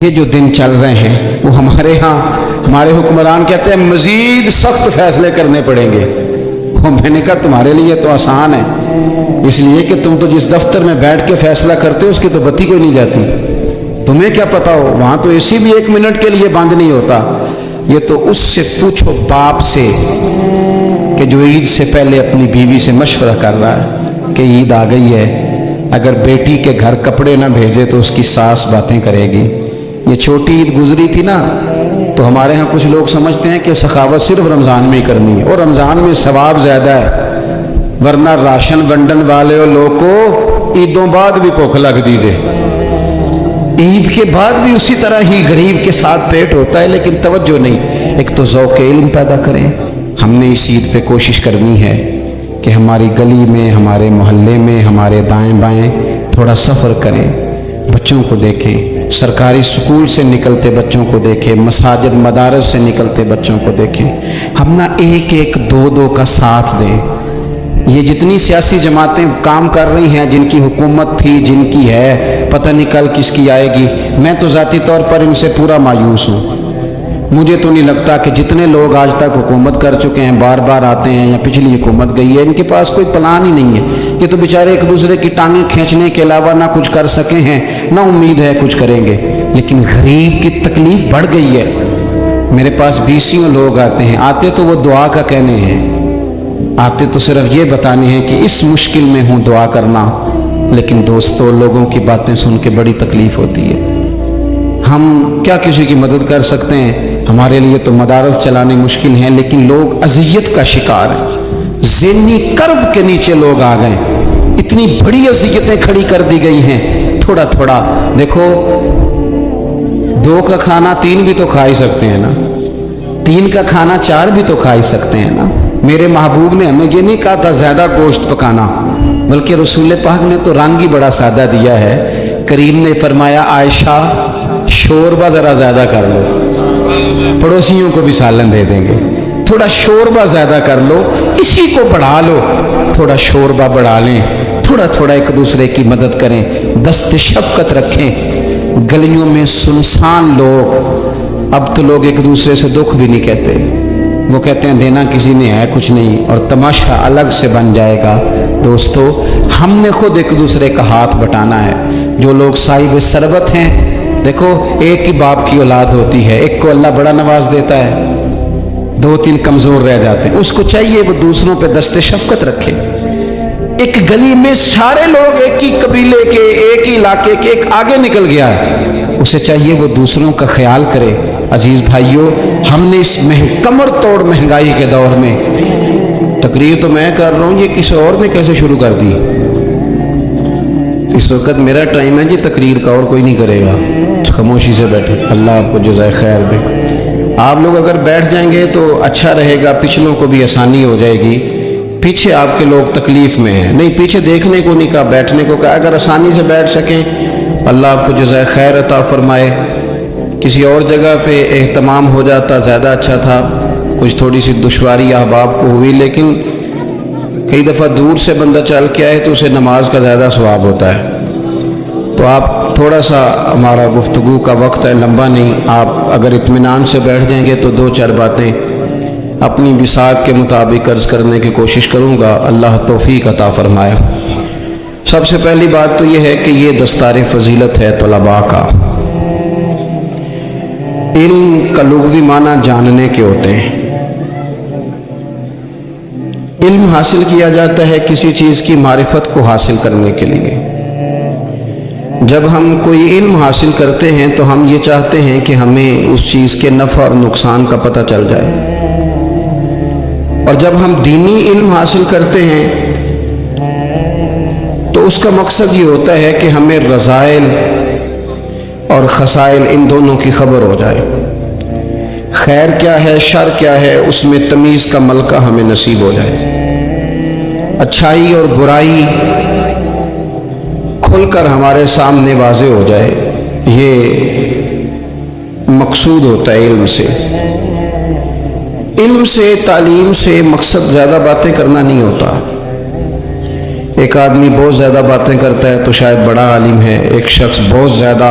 یہ جو دن چل رہے ہیں وہ ہمارے حکمران کہتے ہیں مزید سخت فیصلے کرنے پڑیں گے۔ میں نے کہا تمہارے لیے تو آسان ہے، اس لیے کہ تم تو جس دفتر میں بیٹھ کے فیصلہ کرتے ہو اس کی تو بتی کوئی نہیں جاتی، تمہیں کیا پتا ہو، وہاں تو اسی بھی 1 منٹ کے لیے بند نہیں ہوتا۔ یہ تو اس سے پوچھو باپ سے کہ جو عید سے پہلے اپنی بیوی سے مشورہ کر رہا ہے کہ عید آ گئی ہے، اگر بیٹی کے گھر کپڑے نہ بھیجے تو اس کی ساس باتیں کرے گی۔ یہ چھوٹی عید گزری تھی نا، تو ہمارے ہاں کچھ لوگ سمجھتے ہیں کہ سخاوت صرف رمضان میں ہی کرنی ہے، اور رمضان میں ثواب زیادہ ہے، ورنہ راشن ونڈن والے لوگ کو عیدوں بعد بھی بھوک لگ دیجئے، عید کے بعد بھی اسی طرح ہی غریب کے ساتھ پیٹ ہوتا ہے، لیکن توجہ نہیں۔ ایک تو ذوق علم پیدا کریں، ہم نے اس عید پہ کوشش کرنی ہے کہ ہماری گلی میں، ہمارے محلے میں، ہمارے دائیں بائیں تھوڑا سفر کریں، بچوں کو دیکھیں، سرکاری سکول سے نکلتے بچوں کو دیکھیں، مساجد مدارس سے نکلتے بچوں کو دیکھیں، ہم نہ ایک ایک دو دو کا ساتھ دیں۔ یہ جتنی سیاسی جماعتیں کام کر رہی ہیں، جن کی حکومت تھی، جن کی ہے، پتہ نہیں کل کس کی آئے گی، میں تو ذاتی طور پر ان سے پورا مایوس ہوں۔ مجھے تو نہیں لگتا کہ جتنے لوگ آج تک حکومت کر چکے ہیں، بار بار آتے ہیں یا پچھلی حکومت گئی ہے، ان کے پاس کوئی پلان ہی نہیں ہے۔ یہ تو بیچارے ایک دوسرے کی ٹانگیں کھینچنے کے علاوہ نہ کچھ کر سکے ہیں، نہ امید ہے کچھ کریں گے۔ لیکن غریب کی تکلیف بڑھ گئی ہے۔ میرے پاس 20 لوگ آتے ہیں، آتے تو وہ دعا کا کہنے ہیں، آتے تو صرف یہ بتانے ہیں کہ اس مشکل میں ہوں دعا کرنا، لیکن دوستو لوگوں کی باتیں سن کے بڑی تکلیف ہوتی ہے۔ ہم کیا کسی کی مدد کر سکتے ہیں؟ ہمارے لیے تو مدارس چلانے مشکل ہیں، لیکن لوگ اذیت کا شکار ہیں، ذہنی کرب کے نیچے لوگ آ گئے، اتنی بڑی اذیتیں کھڑی کر دی گئی ہیں۔ تھوڑا تھوڑا دیکھو، 2 کا کھانا 3 بھی تو کھا ہی سکتے ہیں نا، 3 کا کھانا 4 بھی تو کھا ہی سکتے ہیں نا۔ میرے محبوب نے ہمیں یہ نہیں کہا تھا زیادہ گوشت پکانا، بلکہ رسول پاک نے تو رنگ ہی بڑا سادہ دیا ہے۔ کریم نے فرمایا عائشہ شوربہ ذرا زیادہ کر لو، پڑوسیوں کو بھی سالن دے دیں گے، تھوڑا شوربہ زیادہ کر لو، اسی کو بڑھا لو، تھوڑا شوربہ بڑھا لیں، تھوڑا تھوڑا ایک دوسرے کی مدد کریں، دست شفقت رکھیں۔ گلیوں میں سنسان لوگ، اب تو لوگ ایک دوسرے سے دکھ بھی نہیں کہتے، وہ کہتے ہیں دینا کسی نے ہے کچھ نہیں، اور تماشا الگ سے بن جائے گا۔ دوستو ہم نے خود ایک دوسرے کا ہاتھ بٹانا ہے۔ جو لوگ صاحب ثروت ہیں، دیکھو ایک ہی باپ کی اولاد ہوتی ہے، ایک کو اللہ بڑا نواز دیتا ہے، 2-3 کمزور رہ جاتے ہیں، اس کو چاہیے وہ دوسروں پہ دست شفقت رکھے۔ ایک گلی میں سارے لوگ ایک ہی قبیلے کے، ایک ہی علاقے کے، ایک آگے نکل گیا ہے، اسے چاہیے وہ دوسروں کا خیال کرے۔ عزیز بھائیوں، ہم نے اس کمر توڑ مہنگائی کے دور میں، تقریر تو میں کر رہا ہوں، یہ کسی اور نے کیسے شروع کر دی؟ اس وقت میرا ٹائم ہے جی تقریر کا، اور کوئی نہیں کرے گا، خاموشی سے بیٹھے، اللہ آپ کو جزائے خیر دے۔ آپ لوگ اگر بیٹھ جائیں گے تو اچھا رہے گا، پچھلوں کو بھی آسانی ہو جائے گی۔ پیچھے آپ کے لوگ تکلیف میں ہیں، نہیں پیچھے دیکھنے کو نہیں کہا، بیٹھنے کو کہا، اگر آسانی سے بیٹھ سکیں اللہ آپ کو جزائے خیر عطا فرمائے۔ کسی اور جگہ پہ اہتمام ہو جاتا زیادہ اچھا تھا، کچھ تھوڑی سی دشواری احباب کو ہوئی، لیکن کئی دفعہ دور سے بندہ چل کے آئے تو اسے نماز کا زیادہ ثواب ہوتا ہے۔ تو آپ تھوڑا سا، ہمارا گفتگو کا وقت ہے، لمبا نہیں، آپ اگر اطمینان سے بیٹھ جائیں گے تو 2-4 باتیں اپنی بساط کے مطابق عرض کرنے کی کوشش کروں گا، اللہ توفیق عطا فرمائے۔ سب سے پہلی بات تو یہ ہے کہ یہ دستار فضیلت ہے طلباء کا۔ علم کا لغوی معنی جاننے کے ہوتے ہیں۔ علم حاصل کیا جاتا ہے کسی چیز کی معرفت کو حاصل کرنے کے لیے۔ جب ہم کوئی علم حاصل کرتے ہیں تو ہم یہ چاہتے ہیں کہ ہمیں اس چیز کے نفع اور نقصان کا پتہ چل جائے، اور جب ہم دینی علم حاصل کرتے ہیں تو اس کا مقصد یہ ہوتا ہے کہ ہمیں رذائل اور خسائل ان دونوں کی خبر ہو جائے، خیر کیا ہے شر کیا ہے اس میں تمیز کا ملکہ ہمیں نصیب ہو جائے، اچھائی اور برائی کھل کر ہمارے سامنے واضح ہو جائے۔ یہ مقصود ہوتا ہے علم سے۔ علم سے، تعلیم سے مقصد زیادہ باتیں کرنا نہیں ہوتا۔ ایک آدمی بہت زیادہ باتیں کرتا ہے تو شاید بڑا عالم ہے، ایک شخص بہت زیادہ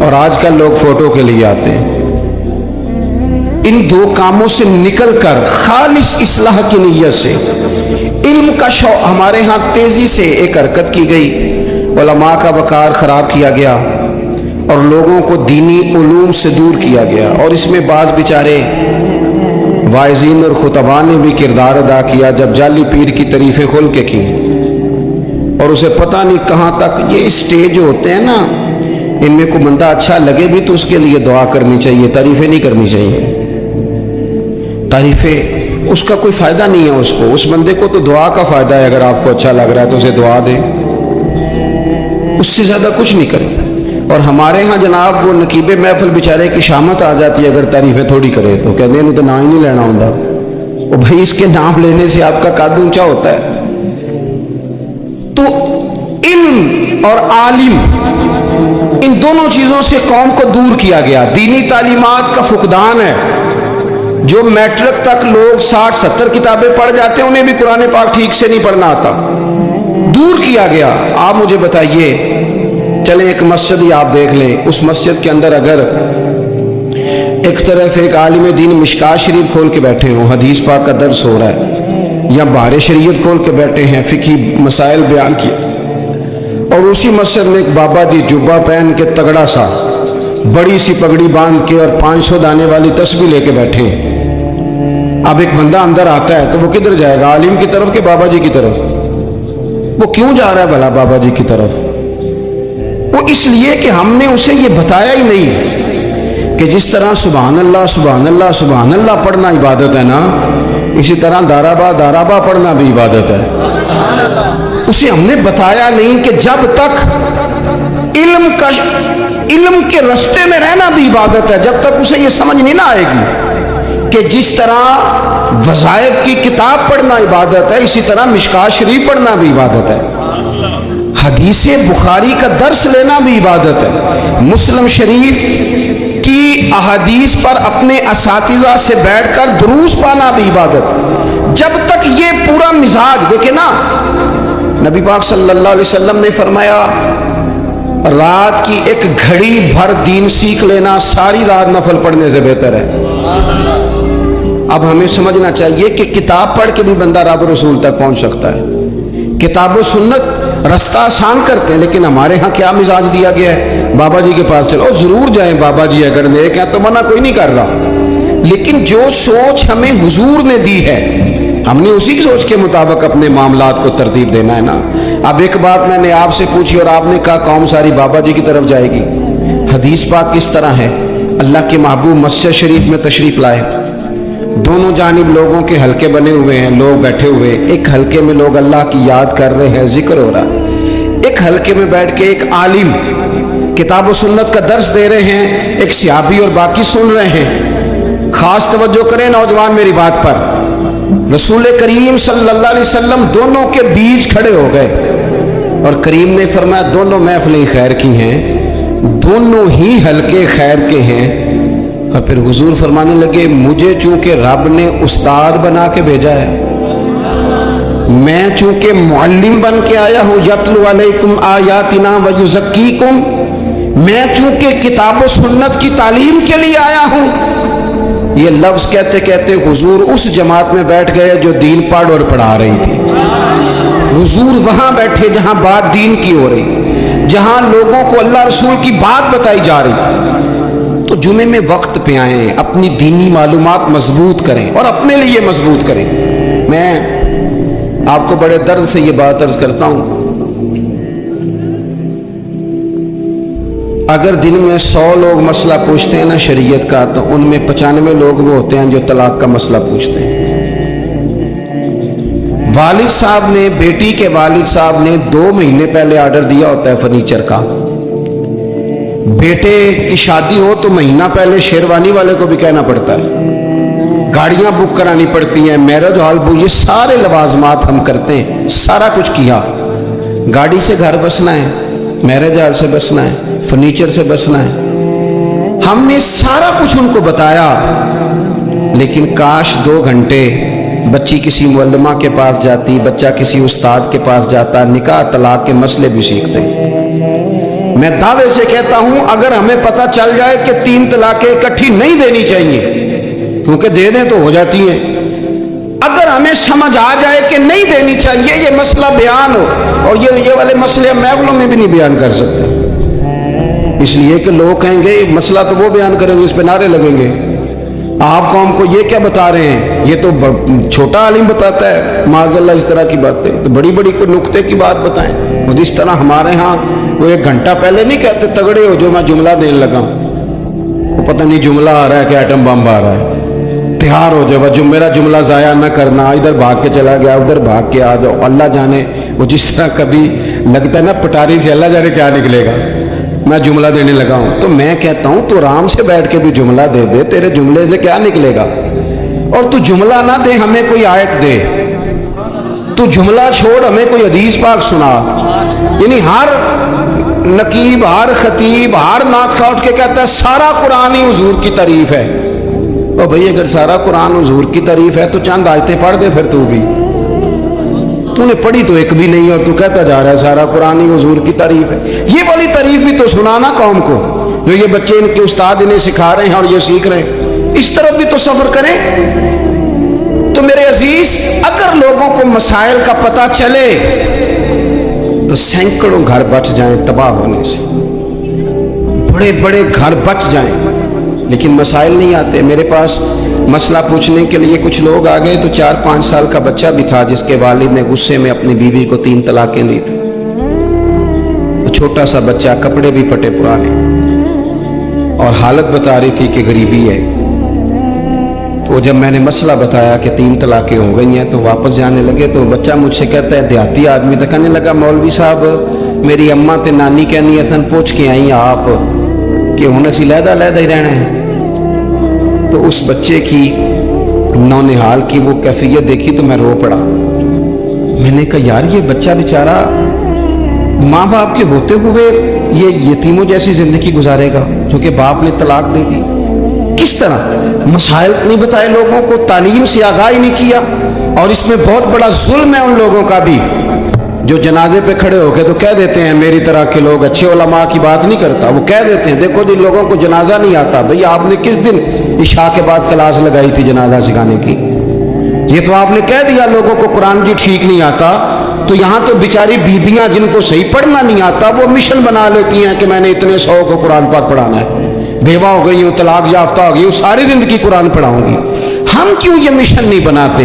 اور آج کل لوگ فوٹو کے لیے آتے ہیں. ان دو کاموں سے نکل کر خالص اصلاح کی نیت سے علم کا شوق ہمارے ہاں تیزی سے ایک حرکت کی گئی. علماء کا وقار خراب کیا گیا اور لوگوں کو دینی علوم سے دور کیا گیا. اور اس میں بعض بیچارے واعظین اور خطباء نے بھی کردار ادا کیا جب جعلی پیر کی تعریفیں کھل کے کی اور اسے پتہ نہیں کہاں تک. یہ اسٹیج ہوتے ہیں نا, ان میں کوئی بندہ اچھا لگے بھی تو اس کے لیے دعا کرنی چاہیے, تعریفیں نہیں کرنی چاہیے. تعریفیں اس کا کوئی فائدہ نہیں ہے. اس بندے کو تو دعا کا فائدہ ہے. اگر آپ کو اچھا لگ رہا ہے تو اسے دعا دیں, اس سے زیادہ کچھ نہیں کریں. اور ہمارے ہاں جناب وہ نقیب محفل بیچارے کی شامت آ جاتی ہے اگر تعریفیں تھوڑی کرے تو کہتے ہیں تو نام ہی نہیں لینا ہوتا. اور بھائی اس کے نام لینے سے آپ کا قد اونچا ہوتا ہے. تو علم اور عالم ان دونوں چیزوں سے قوم کو دور کیا گیا. دینی تعلیمات کا فقدان ہے. جو میٹرک تک لوگ 60-70 کتابیں پڑھ جاتے ہیں انہیں بھی قرآن پاک ٹھیک سے نہیں پڑھنا آتا. دور کیا گیا. آپ مجھے بتائیے, چلیں ایک مسجد ہی آپ دیکھ لیں, اس مسجد کے اندر اگر ایک طرف ایک عالم دین مشکات شریف کھول کے بیٹھے ہوں, حدیث پاک کا درس ہو رہا ہے, یا بہار شریعت کھول کے بیٹھے ہیں, فقہی مسائل بیان کیے, اور اسی مسجد میں ایک بابا جی جبہ پہن کے تگڑا سا بڑی سی پگڑی باندھ کے اور 500 دانے والی تسبیح لے کے بیٹھے ہیں. اب ایک بندہ اندر آتا ہے تو وہ کدھر جائے گا, عالم کی طرف کہ بابا جی کی طرف؟ وہ کیوں جا رہا ہے بھلا بابا جی کی طرف؟ وہ اس لیے کہ ہم نے اسے یہ بتایا ہی نہیں کہ جس طرح سبحان اللہ سبحان اللہ سبحان اللہ پڑھنا عبادت ہے نا, اسی طرح دارابا پڑھنا بھی عبادت ہے. اسے ہم نے بتایا نہیں کہ جب تک علم کے رستے میں رہنا بھی عبادت ہے, جب تک اسے یہ سمجھ نہیں نہ آئے گی کہ جس طرح وظائف کی کتاب پڑھنا عبادت ہے اسی طرح مشکات شریف پڑھنا بھی عبادت ہے, حدیث بخاری کا درس لینا بھی عبادت ہے, مسلم شریف کی احادیث پر اپنے اساتذہ سے بیٹھ کر دروس پانا بھی عبادت. جب تک یہ پورا مزاج دیکھیں نا, نبی پاک صلی اللہ علیہ وسلم نے فرمایا رات کی ایک گھڑی بھر دین سیکھ لینا ساری رات نفل پڑھنے سے بہتر ہے. اب ہمیں سمجھنا چاہیے کہ کتاب پڑھ کے بھی بندہ رب رسول تک پہنچ سکتا ہے. کتاب و سنت رستہ آسان کرتے ہیں, لیکن ہمارے ہاں کیا مزاج دیا گیا ہے, بابا جی کے پاس چلو, ضرور جائیں بابا جی اگر نیک ہیں تو منع کوئی نہیں کر رہا, لیکن جو سوچ ہمیں حضور نے دی ہے ہم نے اسی سوچ کے مطابق اپنے معاملات کو ترتیب دینا ہے نا. اب ایک بات میں نے آپ سے پوچھی اور آپ نے کہا قوم ساری بابا جی کی طرف جائے گی. حدیث پاک کس طرح ہے, اللہ کے محبوب مسجد شریف میں تشریف لائے, دونوں جانب لوگوں کے حلقے بنے ہوئے ہیں, لوگ بیٹھے ہوئے, ایک حلقے میں لوگ اللہ کی یاد کر رہے ہیں, ذکر ہو رہا ہے, ایک حلقے میں بیٹھ کے ایک عالم کتاب و سنت کا درس دے رہے ہیں, ایک صحابی اور باقی سن رہے ہیں. خاص توجہ کریں نوجوان میری بات پر, رسول کریم صلی اللہ علیہ وسلم دونوں کے بیچ کھڑے ہو گئے اور کریم نے فرمایا دونوں محفلیں خیر کی ہیں, دونوں ہی حلقے خیر کے ہیں. اور پھر حضور فرمانے لگے مجھے چونکہ رب نے استاد بنا کے بھیجا ہے, میں چونکہ معلم بن کے آیا ہوں, یتلو علیکم آیاتنا ویزکیکم, میں چونکہ کتاب و سنت کی تعلیم کے لیے آیا ہوں. یہ لفظ کہتے کہتے حضور اس جماعت میں بیٹھ گئے جو دین پڑھ اور پڑھا رہی تھی. حضور وہاں بیٹھے جہاں بات دین کی ہو رہی, جہاں لوگوں کو اللہ رسول کی بات بتائی جا رہی. تو جمعے میں وقت پہ آئیں, اپنی دینی معلومات مضبوط کریں اور اپنے لیے مضبوط کریں. میں آپ کو بڑے درد سے یہ بات عرض کرتا ہوں, اگر دن میں 100 لوگ مسئلہ پوچھتے ہیں نا شریعت کا, تو ان میں 95 لوگ وہ ہوتے ہیں جو طلاق کا مسئلہ پوچھتے ہیں. والد صاحب نے, بیٹی کے والد صاحب نے 2 مہینے پہلے آرڈر دیا ہوتا ہے فرنیچر کا. بیٹے کی شادی ہو تو مہینہ پہلے شیروانی والے کو بھی کہنا پڑتا ہے, گاڑیاں بک کرانی پڑتی ہیں, میرج ہال بک, یہ سارے لوازمات ہم کرتے ہیں. سارا کچھ کیا, گاڑی سے گھر بسنا ہے, میرج ہال سے بسنا ہے, فرنیچر سے بسنا ہے. ہم نے سارا کچھ ان کو بتایا, لیکن کاش 2 گھنٹے بچی کسی معلمہ کے پاس جاتی, بچہ کسی استاد کے پاس جاتا, نکاح طلاق کے مسئلے بھی سیکھتے. میں دعوے سے کہتا ہوں اگر ہمیں پتہ چل جائے کہ 3 طلاقیں اکٹھی نہیں دینی چاہیے، کیونکہ دے دیں تو ہو جاتی ہیں، اگر ہمیں سمجھ آ جائے کہ نہیں دینی چاہیے، یہ مسئلہ بیان ہو، اور یہ والے مسئلے محفلوں میں بھی نہیں بیان کر سکتے، اس لیے کہ لوگ کہیں گے مسئلہ تو وہ بیان کریں گے، اس پہ نعرے لگیں گے، آپ قوم کو یہ کیا بتا رہے ہیں، یہ تو چھوٹا عالم بتاتا ہے معاذ اللہ اس طرح کی باتیں، تو بڑی بڑی کوئی نقطے کی بات بتائیں۔ اور جس طرح ہمارے ہاں وہ 1 گھنٹہ پہلے نہیں کہتے تگڑے ہو جو میں جملہ دینے لگا ہوں، وہ پتہ نہیں جملہ آ رہا ہے کہ ایٹم بم آ رہا ہے، تیار ہو جاؤ، جو میرا جملہ ضائع نہ کرنا، ادھر بھاگ کے چلا گیا ادھر بھاگ کے آ جاؤ، اللہ جانے وہ جس طرح کبھی لگتا ہے نا پٹاری سے اللہ جانے کیا نکلے گا، میں جملہ دینے لگا ہوں۔ تو میں کہتا ہوں تو آرام سے بیٹھ کے بھی جملہ دے دے، تیرے جملے سے کیا نکلے گا، اور تو جملہ نہ دے ہمیں کوئی آیت دے، تو جملہ چھوڑ ہمیں کوئی حدیث پاک سنا، یعنی ہر نقیب ہر خطیب ہر نعت خواہ اٹھ کے کہتا ہے سارا قرآن ہی حضور کی تعریف ہے، تو بھئی اگر سارا قرآن حضور کی تعریف ہے تو چند آیتیں پڑھ دے پھر تو بھی، تو نے پڑھی تو ایک بھی نہیں اور تو کہتا جا رہا ہے سارا قرآن ہی حضور کی تعریف ہے، یہ والی تعریف بھی تو سنانا قوم کو، جو یہ بچے ان کے استاد انہیں سکھا رہے ہیں اور یہ سیکھ رہے ہیں، اس طرف بھی تو سفر کریں۔ تو میرے عزیز اگر لوگوں کو مسائل کا پتہ چلے تو سینکڑوں گھر بچ جائیں تباہ ہونے سے، بڑے بڑے گھر بچ جائیں، لیکن مسائل نہیں آتے۔ میرے پاس مسئلہ پوچھنے کے لیے کچھ لوگ آ گئے تو 4-5 سال کا بچہ بھی تھا جس کے والد نے غصے میں اپنی بیوی کو 3 طلاقیں دی تھی، چھوٹا سا بچہ، کپڑے بھی پٹے پرانے، اور حالت بتا رہی تھی کہ غریبی ہے۔ تو جب میں نے مسئلہ بتایا کہ 3 طلاقیں ہو گئی ہیں تو واپس جانے لگے، تو بچہ مجھ سے کہتا ہے دیہاتی آدمی تو کہنے لگا مولوی صاحب میری اماں تے نانی کہنی اصل پوچھ کے آئی آپ کہ ہن اسی لہدا ہی رہنا ہے۔ تو اس بچے کی نونہال کی وہ کیفیت دیکھی تو میں رو پڑا، میں نے کہا یار یہ بچہ بیچارہ ماں باپ کے ہوتے ہوئے یہ یتیموں جیسی زندگی گزارے گا کیونکہ باپ نے طلاق دے دی، کس طرح مسائل نہیں بتائے، لوگوں کو تعلیم سے آگاہی نہیں کیا، اور اس میں بہت بڑا ظلم ہے ان لوگوں کا بھی جو جنازے پہ کھڑے ہو کے تو کہہ دیتے ہیں، میری طرح کے لوگ اچھے علماء کی بات نہیں کرتا، وہ کہہ دیتے ہیں دیکھو جن لوگوں کو جنازہ نہیں آتا، بھئی آپ نے کس دن عشاء کے بعد کلاس لگائی تھی جنازہ سکھانے کی، یہ تو آپ نے کہہ دیا لوگوں کو قرآن جی ٹھیک نہیں آتا، تو یہاں تو بیچاری بیبیاں جن کو صحیح پڑھنا نہیں آتا وہ مشن بنا لیتی ہیں کہ میں نے اتنے 100 کو قرآن پاک پڑھانا ہے، بیوہ ہو گئی ہوں، طلاق یافتہ ہو گئی ہوں، ساری زندگی قرآن پڑھاؤں گی۔ ہم کیوں یہ مشن نہیں بناتے،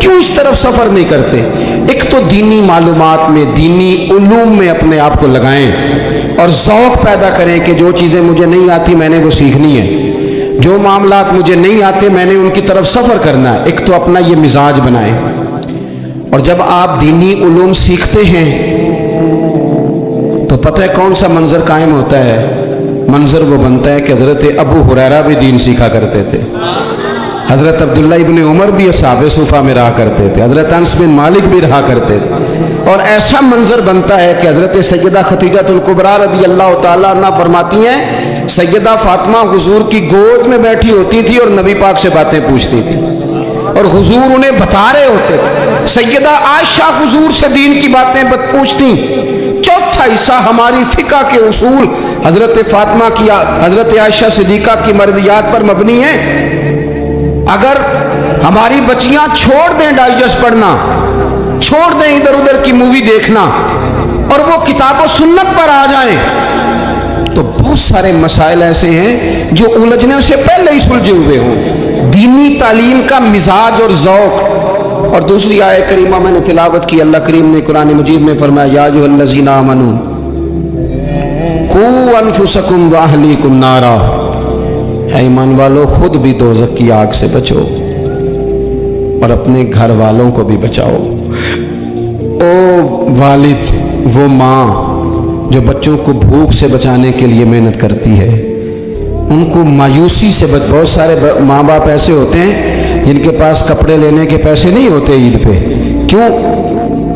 کیوں اس طرف سفر نہیں کرتے؟ ایک تو دینی معلومات میں، دینی علوم میں اپنے آپ کو لگائیں اور ذوق پیدا کریں کہ جو چیزیں مجھے نہیں آتی میں نے وہ سیکھنی ہے، جو معاملات مجھے نہیں آتے میں نے ان کی طرف سفر کرنا ہے۔ ایک تو اپنا یہ مزاج بنائیں، اور جب آپ دینی علوم سیکھتے ہیں تو پتہ ہے کون سا منظر قائم ہوتا ہے؟ منظر وہ بنتا ہے کہ حضرت ابو ہریرہ بھی دین سیکھا کرتے تھے، حضرت عبداللہ ابن عمر بھی اصحاب صفہ میں رہا کرتے تھے، حضرت انس بن مالک بھی رہا کرتے تھے، اور ایسا منظر بنتا ہے کہ حضرت سیدہ خدیجہ الکبریٰ رضی اللہ تعالیٰ عنہ فرماتی ہیں سیدہ فاطمہ حضور کی گود میں بیٹھی ہوتی تھی اور نبی پاک سے باتیں پوچھتی تھی اور حضور انہیں بتا رہے ہوتے تھے، سیدہ عائشہ حضور سے دین کی باتیں پوچھتی۔ چوتھا حصہ ہماری فقہ کے اصول حضرت فاطمہ کی، حضرت عائشہ صدیقہ کی مرویات پر مبنی ہیں۔ اگر ہماری بچیاں چھوڑ دیں ڈائجسٹ پڑھنا، چھوڑ دیں ادھر ادھر کی مووی دیکھنا اور وہ کتاب و سنت پر آ جائیں تو بہت سارے مسائل ایسے ہیں جو الجھنے سے پہلے ہی سلجھے ہوئے ہوں۔ دینی تعلیم کا مزاج اور ذوق۔ اور دوسری آیت کریمہ میں نے تلاوت کی، اللہ کریم نے قرآن مجید میں فرمایا یا ایھا الذین آمنوا قوا انفسکم واہلیکم نارا، اے ایمان والو خود بھی دوزخ کی آگ سے بچو اور اپنے گھر والوں کو بھی بچاؤ۔ او والد، وہ ماں جو بچوں کو بھوک سے بچانے کے لیے محنت کرتی ہے، ان کو مایوسی سے بہت سارے ماں باپ ایسے ہوتے ہیں جن کے پاس کپڑے لینے کے پیسے نہیں ہوتے عید پہ، کیوں؟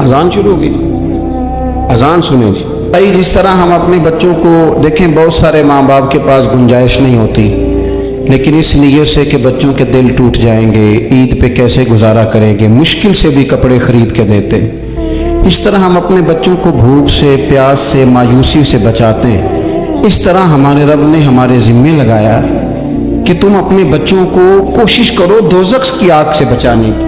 اذان شروع ہوگی، اذان سنیں جی۔ جس طرح ہم اپنے بچوں کو دیکھیں، بہت سارے ماں باپ کے پاس گنجائش نہیں ہوتی، لیکن اس نیت سے کہ بچوں کے دل ٹوٹ جائیں گے، عید پہ کیسے گزارا کریں گے، مشکل سے بھی کپڑے خرید کے دیتے۔ اس طرح ہم اپنے بچوں کو بھوک سے، پیاس سے، مایوسی سے بچاتے ہیں۔ اس طرح ہمارے رب نے ہمارے ذمے لگایا کہ تم اپنے بچوں کو کوشش کرو دوزخ کی آگ سے بچانے کی۔